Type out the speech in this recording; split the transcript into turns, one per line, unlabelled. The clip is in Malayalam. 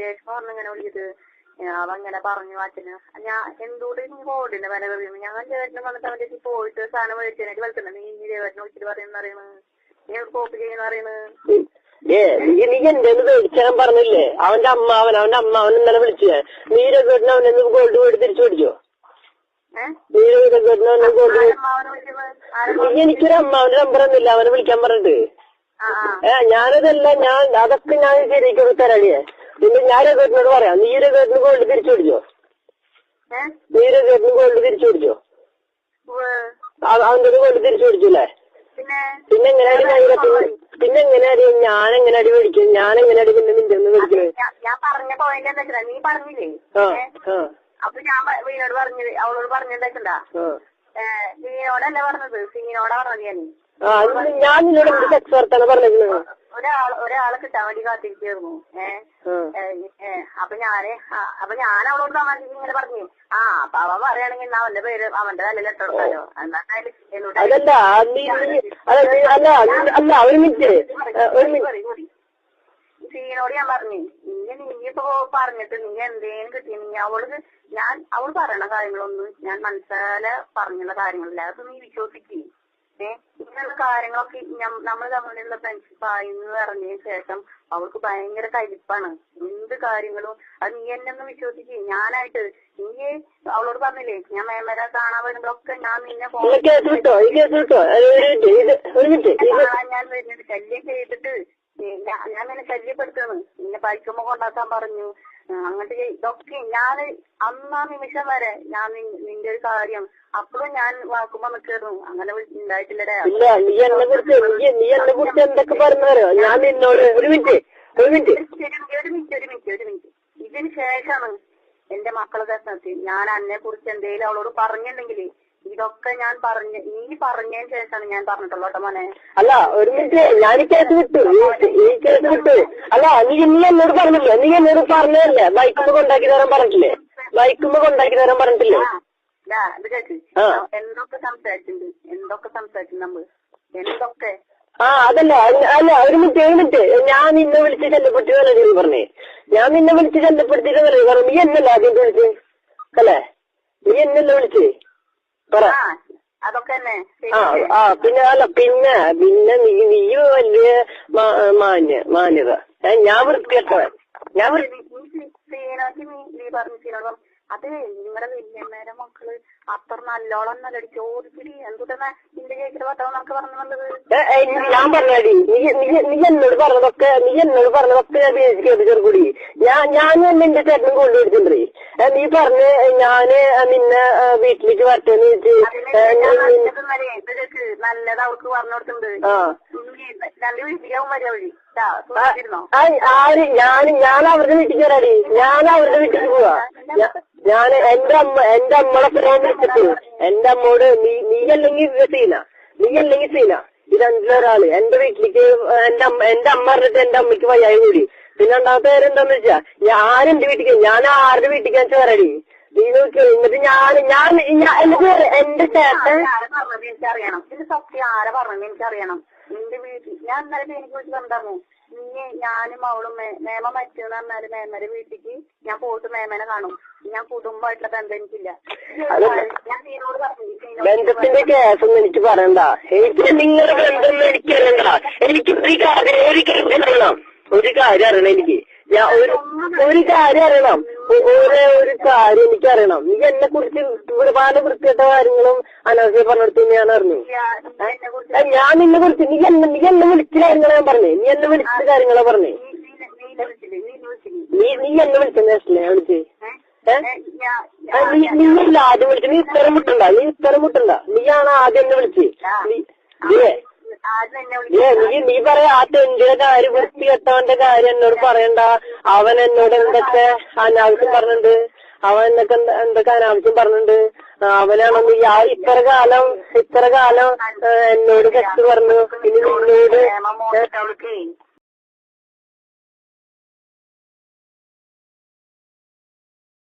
ശേഷം പറഞ്ഞു ഇങ്ങനെ വിളിച്ചത് അവങ്ങനെ പറഞ്ഞു അച്ഛന് ഞാൻ എന്തുകൊണ്ട് നീ കോടിന്റെ വില കറിയുന്നു ഞാൻ ചേട്ടനും വന്നിട്ട് അവന്റെ പോയിട്ട് സാധനം മേടിച്ചതിനായിട്ട് കളിക്കുന്നത് നീ ചേട്ടനെ വിളിച്ചിട്ട് പറയുന്നത് നീ കോപ്പി ചെയ്യുന്ന പറയുന്നത്
നീ എന്തെന്ന് മേടിച്ചാൻ പറഞ്ഞില്ലേ അവന്റെ അമ്മാവൻ ഇന്നലെ വിളിച്ചേ നീ രഘുവേട്ടൻ അവനെ ഗോൾഡ് വീട് തിരിച്ചു മേടിച്ചോ നീ രഘുവേട്ടൻ അവനെ ഗോൾഡ് എനിക്കൊരു അമ്മാവന്റെ നമ്പർ ഒന്നുമില്ല അവനെ വിളിക്കാൻ പറഞ്ഞിട്ട് ഞാനതല്ല അതൊക്കെ ഞാൻ ശരിക്കും തരാടിയേ പിന്നെ ഞാൻ രഘുവേട്ടനോട് പറയാം നീ രഘുവേട്ടന് ഗോൾഡ് തിരിച്ചു മേടിച്ചോ നീ രഘുവേട്ടന് ഗോൾഡ് തിരിച്ചു മേടിച്ചോ അവന്റെ ഗോൾഡ് തിരിച്ചു മേടിച്ചില്ലേ പിന്നെ എങ്ങനെയാടി ഞാനെങ്ങനെയാടി മേടിക്കും ഞാനെങ്ങനെയാടി പിന്നെ നിന്റെ ഒന്ന് മേടിക്കണേ
ഞാൻ പറഞ്ഞ പോയിന്റ് എന്താ വെച്ചാ നീ പറഞ്ഞില്ലേ അപ്പൊ ഞാൻ വീണോട് അവളോട് പറഞ്ഞെന്താ സീനോടല്ല പറഞ്ഞത് സീനോടാ പറഞ്ഞത്
ഞാൻ നിന്നോട് എന്ത് സെക്സ് വാർത്താണ് പറഞ്ഞിരുന്നത്
ഒരാളെ കിട്ടാൻ വേണ്ടി കാത്തിരിക്കായിരുന്നു അപ്പൊ ഞാൻ അവളോട് സമാധിക്ക് ഇങ്ങനെ പറഞ്ഞു അപ്പൊ അവൻ പറയുകയാണെങ്കിൽ എന്നാ അവന്റെ പേര് അവന്റെ തലയിൽ ഇട്ടെടുക്കാലോ സീനോട് ഞാൻ പറഞ്ഞു നീയിപ്പോ പറഞ്ഞിട്ട് നീ എന്തേലും കിട്ടി അവള് പറയണ കാര്യങ്ങളൊന്നും ഞാൻ മനസ്സിലെ പറഞ്ഞുള്ള കാര്യങ്ങളില്ല അത് നീ വിശ്വസിക്കും ഇങ്ങനെയുള്ള കാര്യങ്ങളൊക്കെ നമ്മൾ തമ്മിലുള്ള ഫ്രണ്ട്ഷിപ്പ് ആയിന്ന് പറഞ്ഞതിന് ശേഷം അവൾക്ക് ഭയങ്കര കലിപ്പാണ് എന്ത് കാര്യങ്ങളും അത് നീ എന്നെ ഒന്ന് വിശ്വസിക്കും ഞാനായിട്ട് നീ അവളോട് പറഞ്ഞില്ലേ ഞാൻ മേമര കാണാൻ വരുമ്പോഴൊക്കെ ഞാൻ നിന്നെ ഞാൻ വരുന്നത് ശല്യം ചെയ്തിട്ട് ഞാൻ നിന്നെ ശല്യപ്പെടുത്തുന്നു നിന്നെ പഠിക്കുമ്പോ കൊണ്ടാക്കാൻ പറഞ്ഞു അങ്ങനത്തെ ഇതൊക്കെ ഞാൻ അന്നാ നിമിഷം വരെ ഞാൻ നിന്റെ ഒരു കാര്യം അപ്പോഴും ഞാൻ വാക്കുമ്പോ നിൽക്കായിരുന്നു അങ്ങനെ ഉണ്ടായിട്ടില്ലടേ
നീ എന്നെ കുറിച്ച് എന്തൊക്കെ പറഞ്ഞോ ഞാൻ നിന്നോട് ഒരു മിനിറ്റ്
ഇതിന് ശേഷമാണ് എന്റെ മക്കളെ ദർശനത്തിൽ ഞാൻ എന്നെ കുറിച്ച് എന്തെങ്കിലും അവളോട് പറഞ്ഞിട്ടുണ്ടെങ്കിൽ ഇതൊക്കെ ഞാൻ നീ പറഞ്ഞതിന് ശേഷമാണ് ഞാൻ പറഞ്ഞിട്ടുള്ളൂ കേട്ടോ മോനെ
അല്ല ഒരു മിനിറ്റ് ഞാൻ കേസ് വിട്ടു അല്ല നീ എന്നോട് പറഞ്ഞില്ലേ നീ എന്നോട് പറഞ്ഞതല്ലേ ബൈക്കുമ്പോ കൊണ്ടാക്കി തരാൻ പറഞ്ഞിട്ടില്ലേ
ഇത് കേക്ക് എന്തൊക്കെ സംസാരിച്ചിട്ടുണ്ട് നമ്മൾ എന്തൊക്കെ
അതല്ല ഒരു മിനിറ്റ് ഞാൻ നിന്നെ വിളിച്ച് ശല്യപ്പെടുത്തി പറഞ്ഞേ ഞാൻ നിന്നെ വിളിച്ച് ശല്യപ്പെടുത്തിയിട്ട് പറഞ്ഞു നീ എന്നല്ല ആദ്യം വിളിച്ച് അല്ലേ നീ എന്നല്ല വിളിച്ച് പറ
അതൊക്കെ
പിന്നെ നീ വലിയ മാന്യത ഞാൻ വൃത്തികെട്ടവൻ
നീ പറഞ്ഞു അത് നിങ്ങളുടെ വല്യമ്മേടെ മക്കള് അത്ര നല്ലോളം നല്ലടി ചോദിച്ചിടി എന്തുട്ടാ നിന്റെ ചേച്ചിയുടെ ഭർത്താവ് നമുക്ക് പറഞ്ഞു നല്ലത്
ഞാൻ പറഞ്ഞടി നീ എന്നോട് പറഞ്ഞതൊക്കെ ഞാൻ കേട്ടു ചെറുകൂടി ഞാൻ എന്റെ ചേട്ടനും കൊണ്ടുപിടിച്ചിട്ടുണ്ട് നീ പറഞ്ഞ് ഞാന് നിന്നെ വീട്ടിലേക്ക് വരട്ടെന്ന്
ചോദിച്ചു നല്ലത് അവർക്ക് പറഞ്ഞു കൊടുത്തിട്ടുണ്ട് രണ്ട് വീട്ടിലേക്കാവും വരിക വഴി
ഞാൻ അവരുടെ വീട്ടിൽ വരാടി ഞാൻ അവരുടെ വീട്ടിൽ പോവാ ഞാൻ എന്റെ അമ്മളെ ഫോൺ വെച്ചിട്ട് എന്റെ അമ്മോട് നീ അല്ലെങ്കിൽ സീന ഇത് അഞ്ചൊരാള് എന്റെ വീട്ടിലേക്ക് എന്റെ അമ്മ പറഞ്ഞിട്ട് എന്റെ അമ്മയ്ക്ക് വയ്യായി കൂടി പിന്നെ രണ്ടാമത്തെ പേര് എന്താന്ന് വെച്ചാ ഞാൻ എന്റെ വീട്ടിലേക്ക് ഞാൻ ആരുടെ വീട്ടിലേക്ക് വെച്ചാൽ വരാടി നീ നോക്കി എന്നിട്ട് എന്റെ ചേട്ടൻ
എനിക്കറിയണം ഇത് സത്യം ആരെ പറഞ്ഞു എനിക്കറിയണം നിന്റെ വീട്ടിൽ ഞാൻ ഇന്നലെ എനിക്ക് വിളിച്ച് പറഞ്ഞിരുന്നു ഞാനും അവളും മേമ മറ്റെന്ന് പറഞ്ഞാല് മേമയുടെ വീട്ടിലേക്ക് ഞാൻ പോയിട്ട് മേമനെ കാണും ഞാൻ കുടുംബമായിട്ടുള്ള ബന്ധം എനിക്കില്ല ഞാൻ നീനോട് പറഞ്ഞു
ബന്ധത്തിന്റെ കേസൊന്നും എനിക്ക് പറയണ്ട എനിക്ക് നിങ്ങളുടെ ബന്ധം എനിക്കറിയണ്ട എനിക്ക് ഒരു കാര്യം അറിയണം എനിക്ക് ഞാൻ ഒരു കാര്യം അറിയണം ഒരു കാര്യം എനിക്കറിയണം നീ എന്നെ കുറിച്ച് ഒരുപാട് വൃത്തികെട്ട കാര്യങ്ങളും അനാവശ്യം പറഞ്ഞെടുത്ത് ഞാൻ അറിഞ്ഞു ഞാൻ നിന്നെ കുറിച്ച് നീ എന്നെ വിളിച്ച കാര്യങ്ങളാ ഞാൻ പറഞ്ഞേ നീ എന്നെ വിളിച്ച കാര്യങ്ങളാ പറഞ്ഞേ നീ എന്നെ വിളിച്ചല്ലേ വിളിച്ചേ നീയല്ല ആദ്യം വിളിച്ചു നീ ഇത്തരം മുട്ടണ്ട നീയാണ് ആദ്യം എന്നെ വിളിച്ച് നീ പറയാ ആ തെണ്ടിയുടെ കാര്യം വൃത്തികെട്ടവന്റെ കാര്യം എന്നോട് പറയണ്ട അവൻ എന്നോട് എന്തൊക്കെ അനാവശ്യം പറഞ്ഞിട്ടുണ്ട് അവൻ എന്തൊക്കെ അനാവശ്യം പറഞ്ഞിട്ടുണ്ട് അവനാണോ നീ ഇത്ര കാലം എന്നോട് തെറ്റ് പറഞ്ഞു ഇനി നിന്നോട്